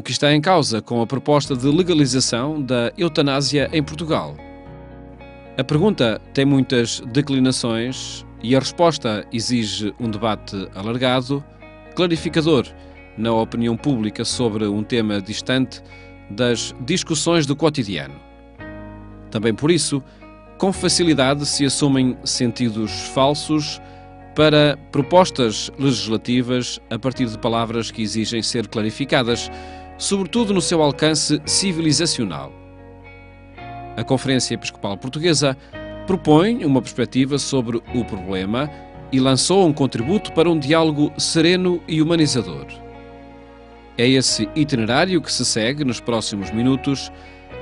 que está em causa com a proposta de legalização da eutanásia em Portugal. A pergunta tem muitas declinações e a resposta exige um debate alargado, clarificador na opinião pública sobre um tema distante das discussões do cotidiano. Também por isso, com facilidade se assumem sentidos falsos para propostas legislativas a partir de palavras que exigem ser clarificadas, sobretudo no seu alcance civilizacional. A Conferência Episcopal Portuguesa propõe uma perspectiva sobre o problema e lançou um contributo para um diálogo sereno e humanizador. É esse itinerário que se segue nos próximos minutos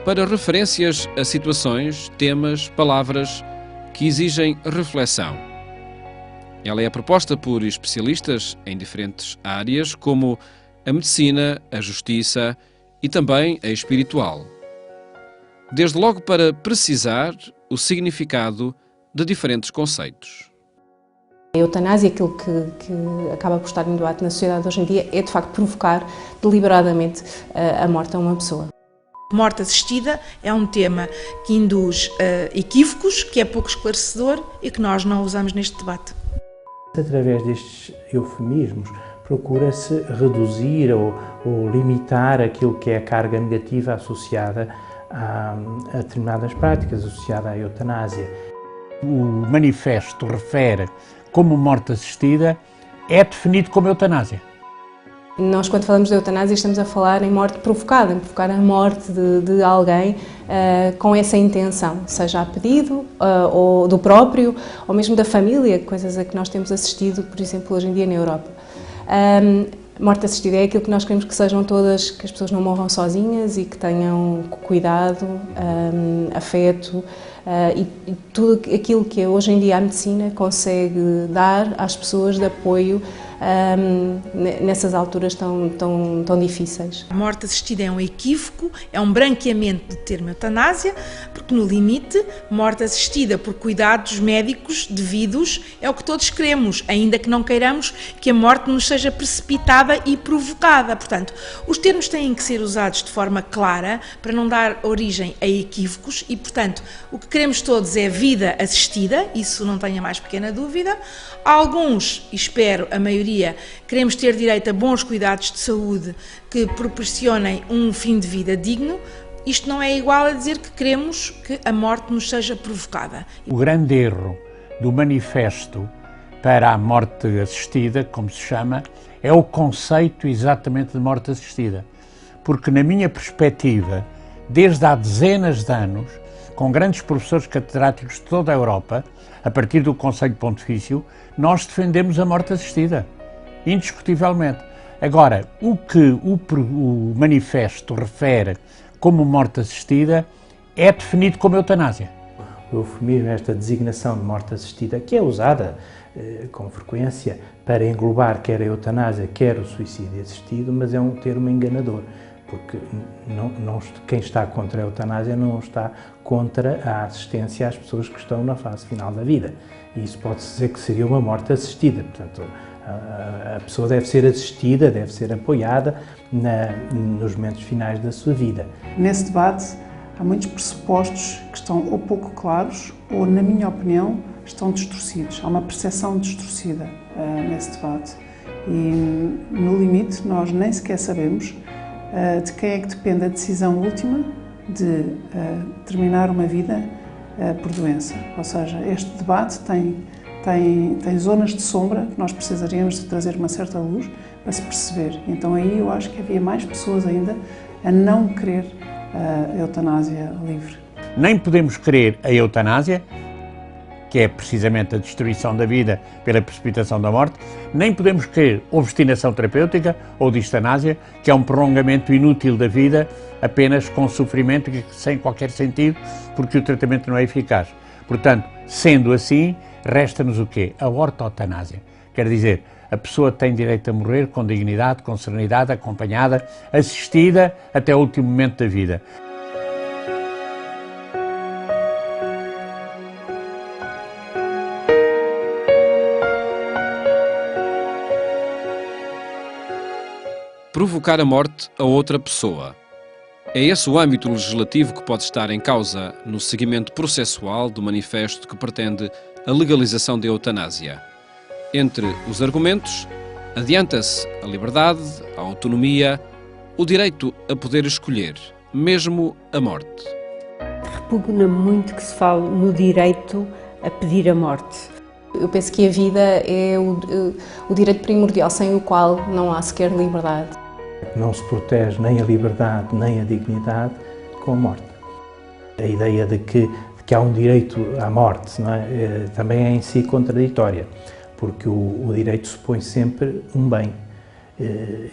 para referências a situações, temas, palavras que exigem reflexão. Ela é proposta por especialistas em diferentes áreas, como a medicina, a justiça e também a espiritual. Desde logo para precisar o significado de diferentes conceitos. A eutanásia, aquilo que acaba por estar em debate na sociedade hoje em dia, é de facto provocar deliberadamente a morte a uma pessoa. Morte assistida é um tema que induz equívocos, que é pouco esclarecedor e que nós não usamos neste debate. Através destes eufemismos, procura-se reduzir ou limitar aquilo que é a carga negativa associada a determinadas práticas, associada à eutanásia. O manifesto refere como morte assistida, é definido como eutanásia. Nós, quando falamos de eutanásia, estamos a falar em morte provocada, em provocar a morte de alguém com essa intenção, seja a pedido ou do próprio, ou mesmo da família, coisas a que nós temos assistido, por exemplo, hoje em dia na Europa. Morte assistida é aquilo que nós queremos que sejam todas, que as pessoas não morram sozinhas e que tenham cuidado, afeto e tudo aquilo que hoje em dia a medicina consegue dar às pessoas de apoio nessas alturas tão difíceis. A morte assistida é um equívoco, é um branqueamento do termo eutanásia, porque no limite, morte assistida por cuidados médicos devidos é o que todos queremos, ainda que não queiramos que a morte nos seja precipitada e provocada. Portanto, os termos têm que ser usados de forma clara para não dar origem a equívocos e, portanto, o que queremos todos é vida assistida, isso não tenha mais pequena dúvida. Alguns, e espero a maioria, queremos ter direito a bons cuidados de saúde que proporcionem um fim de vida digno. Isto não é igual a dizer que queremos que a morte nos seja provocada. O grande erro do manifesto para a morte assistida, como se chama, é o conceito exatamente de morte assistida. Porque, na minha perspectiva, desde há dezenas de anos, com grandes professores catedráticos de toda a Europa, a partir do Conselho Pontifício, nós defendemos a morte assistida, indiscutivelmente. Agora, o que o manifesto refere como morte assistida é definido como eutanásia. O eufemismo, esta designação de morte assistida, que é usada com frequência para englobar quer a eutanásia, quer o suicídio assistido, mas é um termo enganador, porque quem está contra a eutanásia não está contra a assistência às pessoas que estão na fase final da vida. E isso pode-se dizer que seria uma morte assistida. Portanto, a pessoa deve ser assistida, deve ser apoiada nos momentos finais da sua vida. Nesse debate há muitos pressupostos que estão ou pouco claros ou, na minha opinião, estão distorcidos. Há uma percepção distorcida nesse debate. E, no limite, nós nem sequer sabemos de quem é que depende a decisão última de terminar uma vida por doença. Ou seja, este debate tem zonas de sombra que nós precisaríamos de trazer uma certa luz para se perceber. Então aí eu acho que havia mais pessoas ainda a não querer a eutanásia livre. Nem podemos querer a eutanásia, que é precisamente a destruição da vida pela precipitação da morte, nem podemos querer obstinação terapêutica ou distanásia, que é um prolongamento inútil da vida, apenas com sofrimento e sem qualquer sentido, porque o tratamento não é eficaz. Portanto, sendo assim, resta-nos o quê? A ortotanásia. Quer dizer, a pessoa tem direito a morrer com dignidade, com serenidade, acompanhada, assistida até o último momento da vida. provocar a morte a outra pessoa. É esse o âmbito legislativo que pode estar em causa no seguimento processual do manifesto que pretende a legalização da eutanásia. Entre os argumentos, adianta-se a liberdade, a autonomia, o direito a poder escolher, mesmo a morte. Repugna muito que se fale no direito a pedir a morte. Eu penso que a vida é o direito primordial, sem o qual não há sequer liberdade. Não se protege nem a liberdade nem a dignidade com a morte. A ideia de que há um direito à morte, não é? Também é em si contraditória, porque o direito supõe sempre um bem,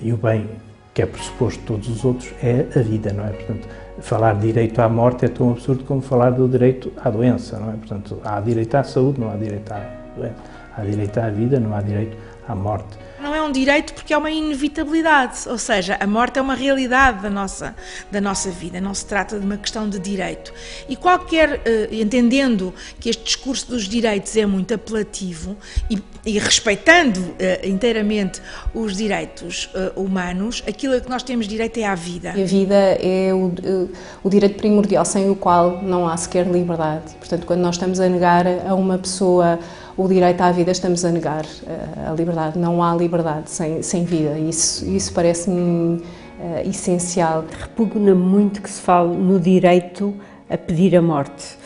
e o bem que é pressuposto de todos os outros é a vida, não é? Portanto, falar de direito à morte é tão absurdo como falar do direito à doença, não é? Portanto, há direito à saúde, não há direito à doença. Há direito à vida, não há direito à morte. Não é um direito porque é uma inevitabilidade, ou seja, a morte é uma realidade da nossa vida, não se trata de uma questão de direito. E entendendo que este discurso dos direitos é muito apelativo e respeitando inteiramente os direitos humanos, aquilo a que nós temos direito é à vida. A vida é o direito primordial, sem o qual não há sequer liberdade. Portanto, quando nós estamos a negar a uma pessoa o direito à vida, estamos a negar a liberdade. Não há liberdade sem vida. Isso parece-me essencial. Repugna muito que se fale no direito a pedir a morte.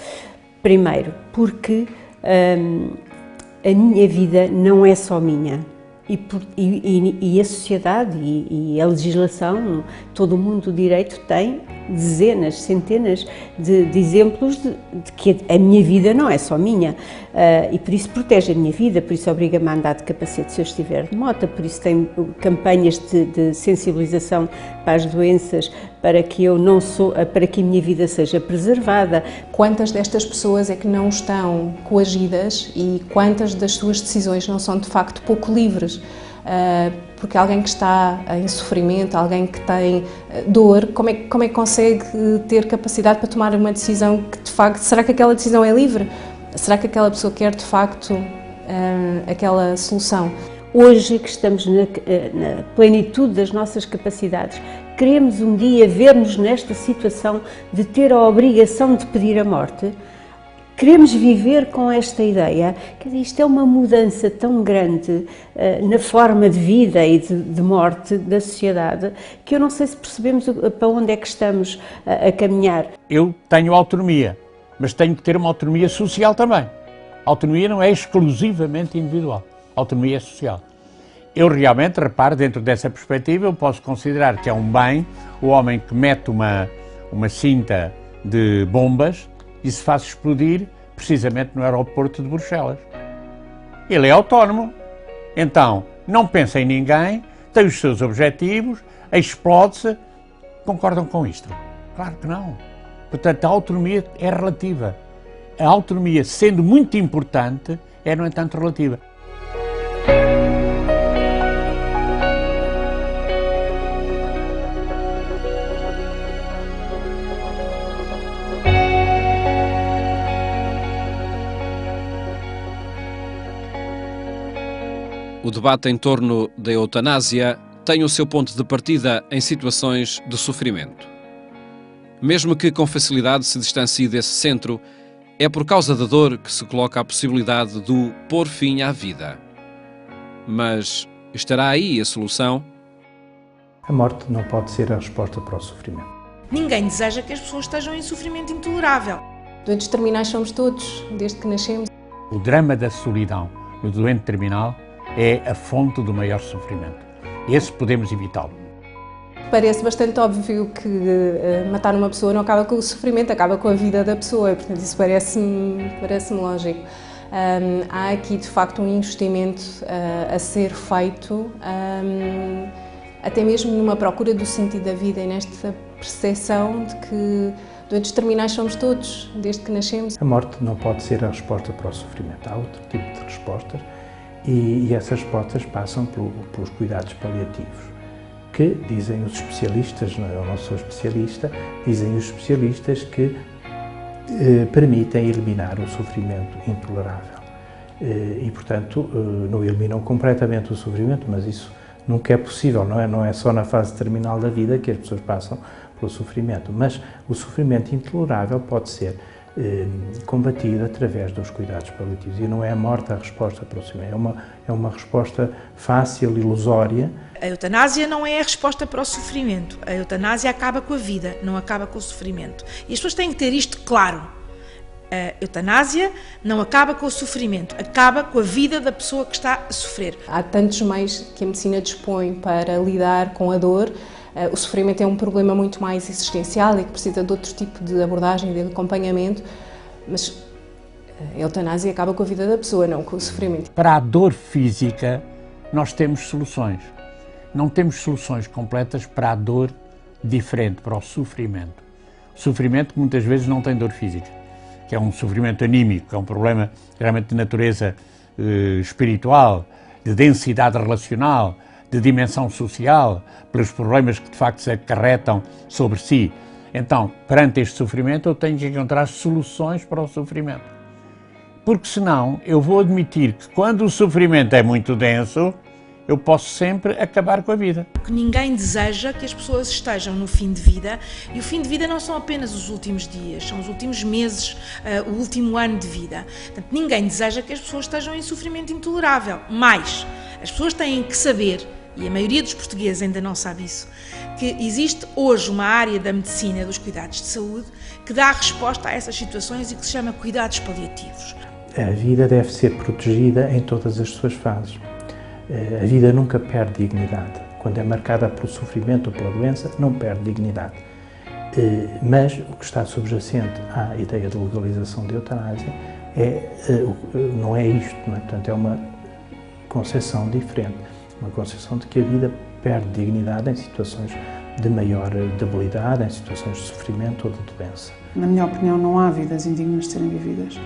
Primeiro, porque a minha vida não é só minha. E a sociedade e a legislação, todo o mundo do direito tem dezenas, centenas de exemplos de que a minha vida não é só minha, e por isso protege a minha vida, por isso obriga-me a andar de capacete se eu estiver de moto, por isso tem campanhas de sensibilização para as doenças, para que a minha vida seja preservada. Quantas destas pessoas é que não estão coagidas e quantas das suas decisões não são de facto pouco livres? Porque alguém que está em sofrimento, alguém que tem dor, como é que consegue ter capacidade para tomar uma decisão que de facto, será que aquela decisão é livre? Será que aquela pessoa quer de facto aquela solução? Hoje que estamos na plenitude das nossas capacidades, queremos um dia ver-nos nesta situação de ter a obrigação de pedir a morte? Queremos viver com esta ideia? Quer dizer, isto é uma mudança tão grande na forma de vida e de morte da sociedade que eu não sei se percebemos para onde é que estamos a caminhar. Eu tenho autonomia, mas tenho que ter uma autonomia social também. A autonomia não é exclusivamente individual, a autonomia é social. Eu realmente, reparo, dentro dessa perspectiva, eu posso considerar que é um bem o homem que mete uma cinta de bombas e se faz explodir precisamente no aeroporto de Bruxelas. Ele é autónomo, então não pensa em ninguém, tem os seus objetivos, explode-se. Concordam com isto? Claro que não. Portanto, a autonomia é relativa. A autonomia, sendo muito importante, é, no entanto, relativa. O debate em torno da eutanásia tem o seu ponto de partida em situações de sofrimento. Mesmo que com facilidade se distancie desse centro, é por causa da dor que se coloca a possibilidade do pôr fim à vida. Mas estará aí a solução? A morte não pode ser a resposta para o sofrimento. Ninguém deseja que as pessoas estejam em sofrimento intolerável. Doentes terminais somos todos, desde que nascemos. O drama da solidão no doente terminal é a fonte do maior sofrimento. Esse podemos evitá-lo. Parece bastante óbvio que matar uma pessoa não acaba com o sofrimento, acaba com a vida da pessoa, portanto isso parece-me lógico. Há aqui de facto um investimento a ser feito, até mesmo numa procura do sentido da vida e nesta percepção de que doentes terminais somos todos, desde que nascemos. A morte não pode ser a resposta para o sofrimento, há outro tipo de respostas e essas respostas passam pelos cuidados paliativos, que dizem os especialistas, eu não sou especialista, dizem os especialistas que permitem eliminar o sofrimento intolerável. E, portanto, não eliminam completamente o sofrimento, mas isso nunca é possível, não é só na fase terminal da vida que as pessoas passam pelo sofrimento, mas o sofrimento intolerável pode ser combatido através dos cuidados paliativos, e não é a morte a resposta para o sofrimento, é uma resposta fácil, ilusória. A eutanásia não é a resposta para o sofrimento, a eutanásia acaba com a vida, não acaba com o sofrimento. E as pessoas têm que ter isto claro. A eutanásia não acaba com o sofrimento, acaba com a vida da pessoa que está a sofrer. Há tantos meios que a medicina dispõe para lidar com a dor. O sofrimento é um problema muito mais existencial e que precisa de outro tipo de abordagem, de acompanhamento, mas a eutanásia acaba com a vida da pessoa, não com o sofrimento. Para a dor física, nós temos soluções. Não temos soluções completas para a dor diferente, para o sofrimento. O sofrimento que muitas vezes não tem dor física, que é um sofrimento anímico, é um problema realmente de natureza espiritual, de densidade relacional, de dimensão social, pelos problemas que de facto se acarretam sobre si. Então, perante este sofrimento, eu tenho que encontrar soluções para o sofrimento. Porque senão, eu vou admitir que quando o sofrimento é muito denso, eu posso sempre acabar com a vida. Que ninguém deseja que as pessoas estejam no fim de vida, e o fim de vida não são apenas os últimos dias, são os últimos meses, o último ano de vida. Portanto, ninguém deseja que as pessoas estejam em sofrimento intolerável, mas as pessoas têm que saber, e a maioria dos portugueses ainda não sabe isso, que existe hoje uma área da medicina dos cuidados de saúde que dá resposta a essas situações e que se chama cuidados paliativos. A vida deve ser protegida em todas as suas fases. A vida nunca perde dignidade. Quando é marcada pelo sofrimento ou pela doença, não perde dignidade. Mas o que está subjacente à ideia de legalização da eutanásia não é isto, não é? Portanto, é uma concepção diferente, uma concepção de que a vida perde dignidade em situações de maior debilidade, em situações de sofrimento ou de doença. Na minha opinião, não há vidas indignas de serem vividas.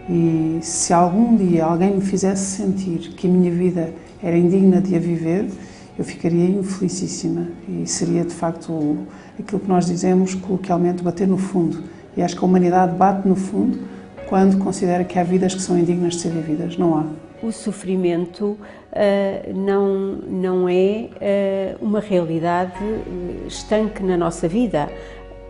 E se algum dia alguém me fizesse sentir que a minha vida era indigna de a viver, eu ficaria infelicíssima e seria de facto aquilo que nós dizemos coloquialmente bater no fundo. E acho que a humanidade bate no fundo quando considera que há vidas que são indignas de ser vividas. Não há. O sofrimento não é uma realidade estanque na nossa vida.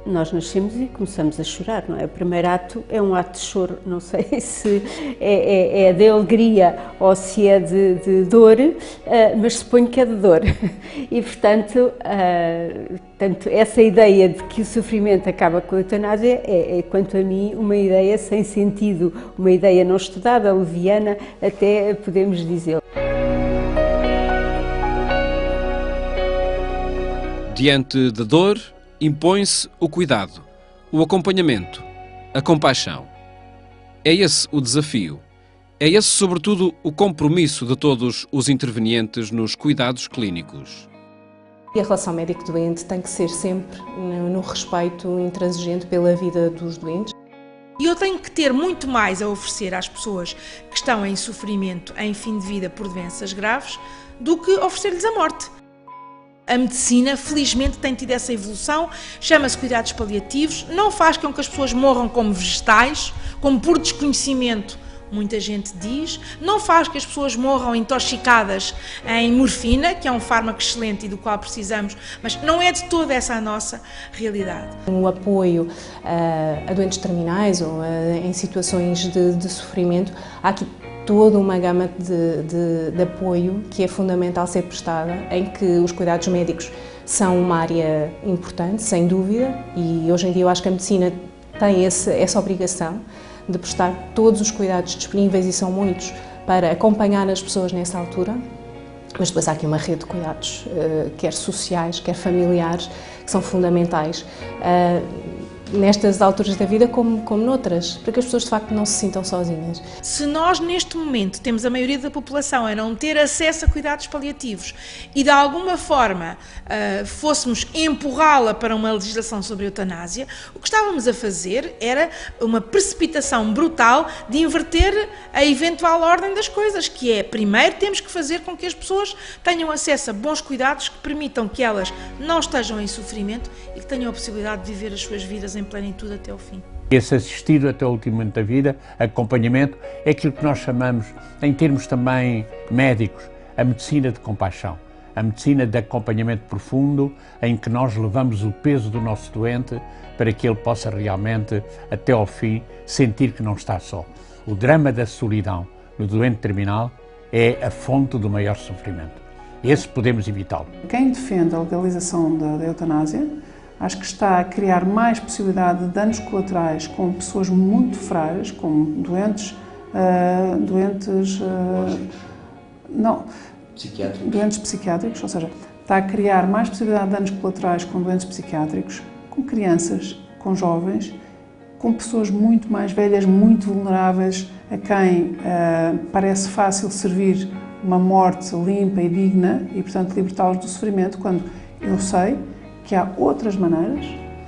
Nós nascemos e começamos a chorar, não é? O primeiro ato é um ato de choro, não sei se é de alegria ou se é de dor, mas suponho que é de dor. E, portanto, essa ideia de que o sofrimento acaba com a eutanásia é, quanto a mim, uma ideia sem sentido, uma ideia não estudada, leviana, até podemos dizer. Diante da dor, impõe-se o cuidado, o acompanhamento, a compaixão. É esse o desafio. É esse, sobretudo, o compromisso de todos os intervenientes nos cuidados clínicos. E a relação médico-doente tem que ser sempre no respeito intransigente pela vida dos doentes. E eu tenho que ter muito mais a oferecer às pessoas que estão em sofrimento, em fim de vida por doenças graves, do que oferecer-lhes a morte. A medicina, felizmente, tem tido essa evolução, chama-se cuidados paliativos, não faz com que as pessoas morram como vegetais, como por desconhecimento, muita gente diz, não faz que as pessoas morram intoxicadas em morfina, que é um fármaco excelente e do qual precisamos, mas não é de toda essa a nossa realidade. O apoio a doentes terminais ou em situações de sofrimento, há aqui toda uma gama de apoio que é fundamental ser prestada, em que os cuidados médicos são uma área importante, sem dúvida, e hoje em dia eu acho que a medicina tem essa obrigação de prestar todos os cuidados disponíveis, e são muitos, para acompanhar as pessoas nessa altura, mas depois há aqui uma rede de cuidados, quer sociais, quer familiares, que são fundamentais. Nestas alturas da vida como noutras, para que as pessoas de facto não se sintam sozinhas. Se nós neste momento temos a maioria da população a não ter acesso a cuidados paliativos e de alguma forma fôssemos empurrá-la para uma legislação sobre a eutanásia, o que estávamos a fazer era uma precipitação brutal de inverter a eventual ordem das coisas, que é, primeiro temos que fazer com que as pessoas tenham acesso a bons cuidados que permitam que elas não estejam em sofrimento e que tenham a possibilidade de viver as suas vidas em plenitude até ao fim. Esse assistido até o último momento da vida, acompanhamento, é aquilo que nós chamamos, em termos também médicos, a medicina de compaixão. a medicina de acompanhamento profundo, em que nós levamos o peso do nosso doente para que ele possa realmente, até ao fim, sentir que não está só. O drama da solidão no doente terminal é a fonte do maior sofrimento. Esse podemos evitá-lo. Quem defende a legalização da eutanásia, acho que está a criar mais possibilidade de danos colaterais com pessoas muito frágeis, como doentes psiquiátricos, ou seja, está a criar mais possibilidade de danos colaterais com doentes psiquiátricos, com crianças, com jovens, com pessoas muito mais velhas, muito vulneráveis, a quem parece fácil servir uma morte limpa e digna e, portanto, libertá-los do sofrimento, quando eu sei que há outras maneiras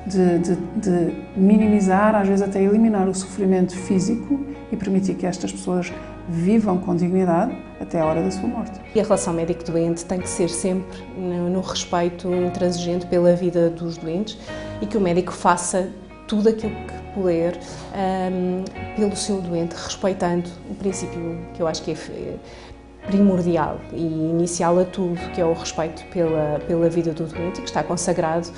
de minimizar, às vezes até eliminar o sofrimento físico e permitir que estas pessoas vivam com dignidade até a hora da sua morte. E a relação médico-doente tem que ser sempre no respeito intransigente pela vida dos doentes e que o médico faça tudo aquilo que puder pelo seu doente, respeitando o princípio que eu acho que é primordial e inicial a tudo, que é o respeito pela vida do doente e que está consagrado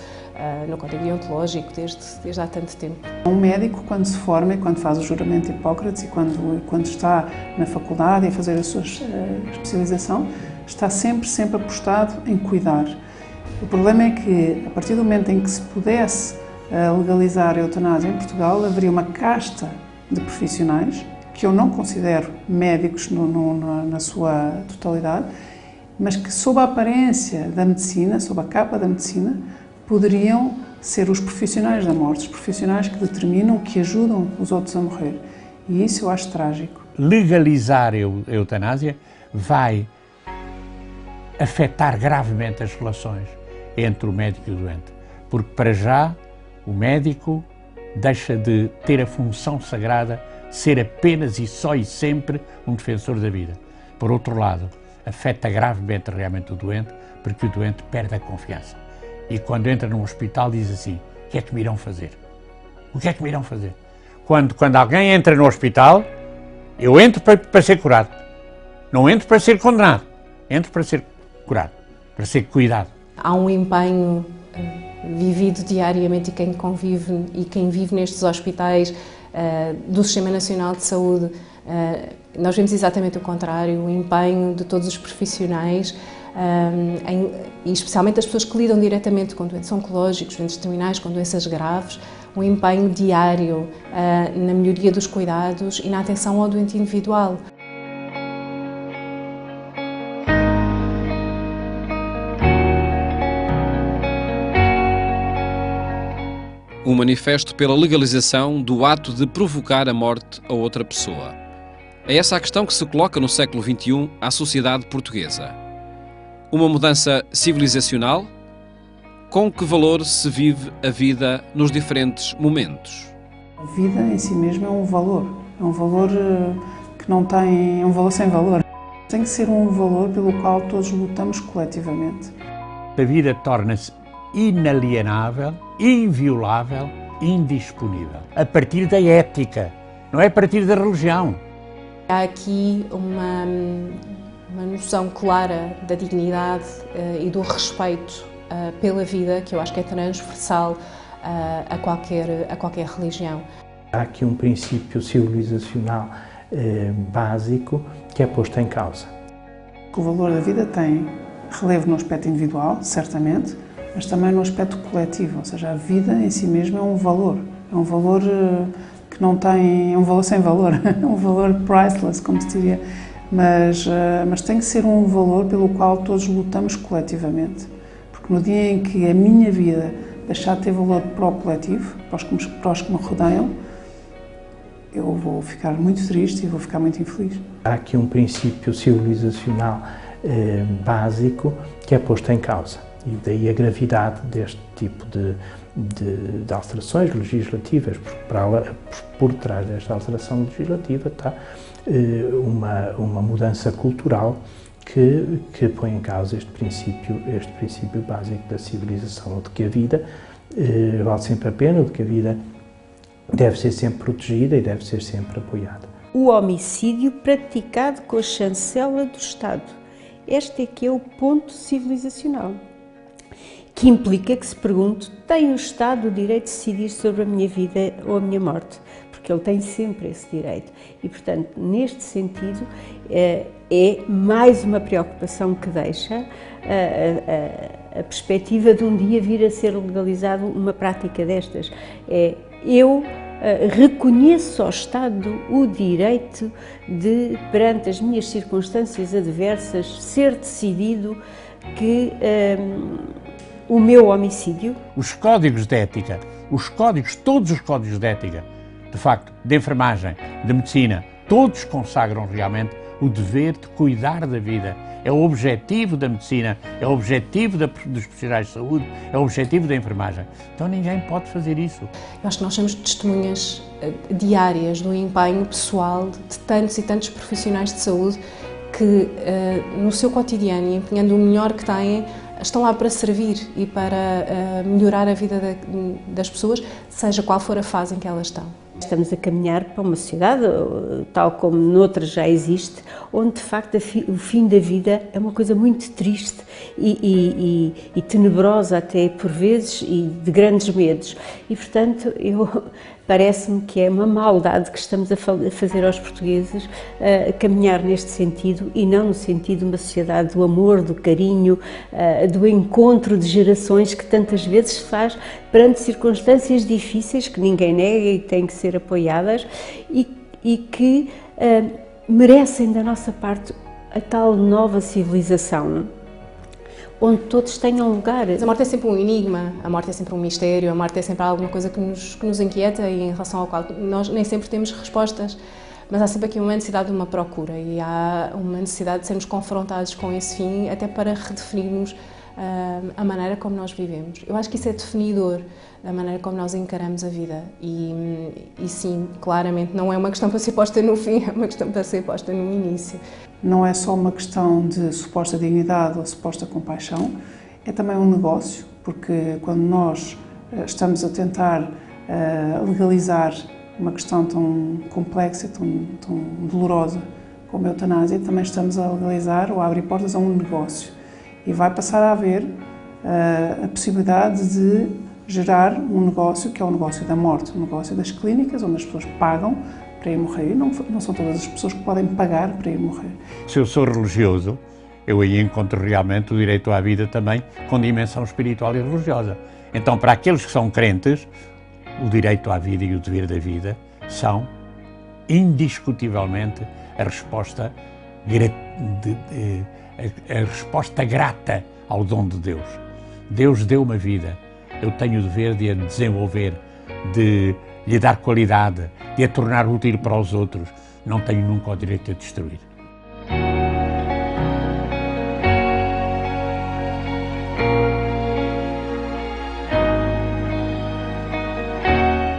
no Código Deontológico desde há tanto tempo. Um médico, quando se forma e quando faz o juramento de Hipócrates e quando está na faculdade e a fazer a sua especialização, está sempre apostado em cuidar. O problema é que, a partir do momento em que se pudesse legalizar a eutanásia em Portugal, haveria uma casta de profissionais que eu não considero médicos na sua totalidade, mas que, sob a aparência da medicina, sob a capa da medicina, poderiam ser os profissionais da morte, os profissionais que determinam, que ajudam os outros a morrer. E isso eu acho trágico. Legalizar a eutanásia vai afetar gravemente as relações entre o médico e o doente, porque, para já, o médico deixa de ter a função sagrada de ser apenas e só e sempre um defensor da vida. Por outro lado, afeta gravemente realmente o doente, porque o doente perde a confiança. E quando entra num hospital diz assim: o que é que me irão fazer? O que é que me irão fazer? Quando alguém entra no hospital, eu entro para ser curado. Não entro para ser condenado. Entro para ser curado, para ser cuidado. Há um empenho vivido diariamente e quem vive nestes hospitais do Sistema Nacional de Saúde. Nós vemos exatamente o contrário, o empenho de todos os profissionais, e especialmente as pessoas que lidam diretamente com doentes oncológicos, doentes terminais, com doenças graves, um empenho diário na melhoria dos cuidados e na atenção ao doente individual. Um manifesto pela legalização do ato de provocar a morte a outra pessoa. É essa a questão que se coloca no século XXI à sociedade portuguesa. Uma mudança civilizacional? Com que valor se vive a vida nos diferentes momentos? A vida em si mesma é um valor que não tem, é um valor sem valor. Tem que ser um valor pelo qual todos lutamos coletivamente. A vida torna-se inalienável, inviolável, indisponível. A partir da ética, não é a partir da religião. Há aqui uma noção clara da dignidade e do respeito pela vida, que eu acho que é transversal a qualquer religião. Há aqui um princípio civilizacional básico que é posto em causa. O valor da vida tem relevo no aspecto individual, certamente, mas também no aspecto coletivo, ou seja, a vida em si mesma é um valor que não tem, é um valor sem valor, é um valor priceless, como se diria, mas tem que ser um valor pelo qual todos lutamos coletivamente, porque no dia em que a minha vida deixar de ter valor para o coletivo, para os que me rodeiam, eu vou ficar muito triste e vou ficar muito infeliz. Há aqui um princípio civilizacional básico que é posto em causa. E daí a gravidade deste tipo de alterações legislativas, porque por trás desta alteração legislativa está uma mudança cultural que põe em causa este princípio básico da civilização, de que a vida vale sempre a pena, de que a vida deve ser sempre protegida e deve ser sempre apoiada. O homicídio praticado com a chancela do Estado Este é que é o ponto civilizacional, que implica que se pergunte: tem o Estado o direito de decidir sobre a minha vida ou a minha morte? Porque ele tem sempre esse direito. E, portanto, neste sentido, é mais uma preocupação que deixa a perspectiva de um dia vir a ser legalizado uma prática destas. Eu reconheço ao Estado o direito de, perante as minhas circunstâncias adversas, ser decidido que o meu homicídio... Os códigos de ética, todos os códigos de ética, de facto, de enfermagem, de medicina, todos consagram realmente o dever de cuidar da vida. É o objetivo da medicina, é o objetivo dos profissionais de saúde, é o objetivo da enfermagem. Então ninguém pode fazer isso. Eu acho que nós somos testemunhas diárias do empenho pessoal de tantos e tantos profissionais de saúde que, no seu cotidiano e empenhando o melhor que têm, estão lá para servir e para melhorar a vida das pessoas, seja qual for a fase em que elas estão. Estamos a caminhar para uma sociedade, tal como noutras já existe, onde de facto o fim da vida é uma coisa muito triste e tenebrosa até por vezes e de grandes medos. E portanto parece-me que é uma maldade que estamos a fazer aos portugueses a caminhar neste sentido e não no sentido de uma sociedade do amor, do carinho, do encontro de gerações que tantas vezes se faz perante circunstâncias difíceis que ninguém nega e têm que ser apoiadas e que merecem da nossa parte a tal nova civilização onde todos tenham lugar. Mas a morte é sempre um enigma, a morte é sempre um mistério, a morte é sempre alguma coisa que nos inquieta e em relação ao qual nós nem sempre temos respostas, mas há sempre aqui uma necessidade de uma procura e há uma necessidade de sermos confrontados com esse fim até para redefinirmos a maneira como nós vivemos. Eu acho que isso é definidor da maneira como nós encaramos a vida e sim, claramente, não é uma questão para ser posta no fim, é uma questão para ser posta no início. Não é só uma questão de suposta dignidade ou suposta compaixão, é também um negócio, porque quando nós estamos a tentar legalizar uma questão tão complexa, tão dolorosa como a eutanásia, também estamos a legalizar ou a abrir portas a um negócio. E vai passar a haver a possibilidade de gerar um negócio, que é o negócio da morte, o negócio das clínicas, onde as pessoas pagam para ir morrer, e não são todas as pessoas que podem pagar para ir morrer. Se eu sou religioso, eu aí encontro realmente o direito à vida também com dimensão espiritual e religiosa. Então, para aqueles que são crentes, o direito à vida e o dever da vida são indiscutivelmente a resposta grata ao dom de Deus. Deus deu-me a vida, eu tenho o dever de a desenvolver, de lhe dar qualidade, de a tornar útil para os outros. Não tenho nunca o direito de a destruir.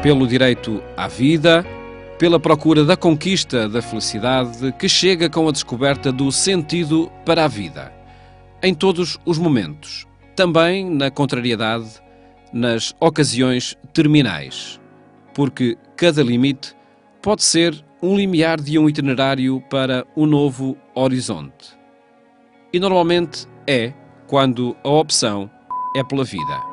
Pelo direito à vida, pela procura da conquista da felicidade que chega com a descoberta do sentido para a vida. Em todos os momentos, também na contrariedade, nas ocasiões terminais, porque cada limite pode ser um limiar de um itinerário para um novo horizonte. E normalmente é quando a opção é pela vida.